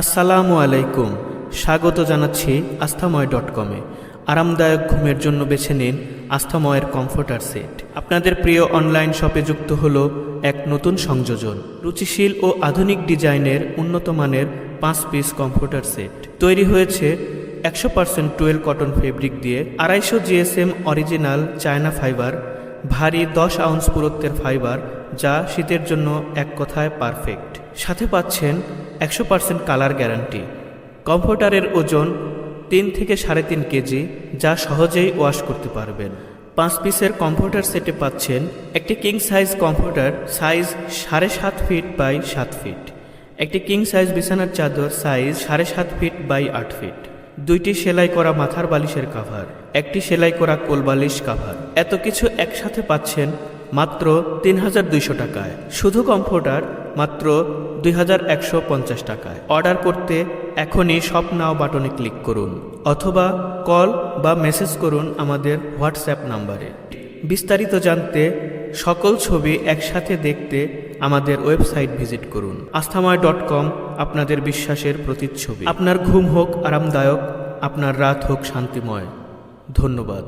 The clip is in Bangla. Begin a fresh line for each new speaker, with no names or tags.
আসসালামু আলাইকুম। স্বাগত জানাচ্ছি আস্থাময়.com-এ। আরামদায়ক ঘুমের জন্য বেছে নিন আস্থাময়ের কমফোর্টার সেট। আপনাদের প্রিয় অনলাইন শপে যুক্ত হলো এক নতুন সংযোজন, রুচিশীল ও আধুনিক ডিজাইনের উন্নত মানের 5 পিস কমফোর্টার সেট। তৈরি হয়েছে 100% টুয়েল কটন ফেব্রিক দিয়ে, 250 GSM অরিজিনাল চায়না ফাইবার, ভারী 10 আউন্স পুরুত্বের ফাইবার, যা শীতের জন্য এক কথায় পারফেক্ট। সাথে পাচ্ছেন 100% কালার গ্যারান্টি। কমফোর্টারের ওজন 3 থেকে 3.5 কেজি, যা সহজেই ওয়াশ করতে পারবেন। 5 পিসের কমফোর্টার সেটে পাচ্ছেন একটি king size comforter size 7.5 feet by 7 feet, একটি কিং সাইজ বিছানার চাদর সাইজ 7.5 ফিট বাই 8 ফিট, 2টি সেলাই করা মাথার বালিশের কাভার, একটি সেলাই করা কোলবালিশ কাভার। এত কিছু একসাথে পাচ্ছেন মাত্র 3200 টাকায়। শুধু কমফোর্টার মাত্র 2150 টাকায়। অর্ডার করতে এখনই শপ নাও বাটনে ক্লিক করুন অথবা কল বা মেসেজ করুন আমাদের হোয়াটসঅ্যাপ নাম্বারে। বিস্তারিত জানতে, সকল ছবি একসাথে দেখতে আমাদের ওয়েবসাইট ভিজিট করুন। আস্থাময়.com, আপনাদের বিশ্বাসের প্রতিচ্ছবি। আপনার ঘুম হোক আরামদায়ক, আপনার রাত হোক শান্তিময়। ধন্যবাদ।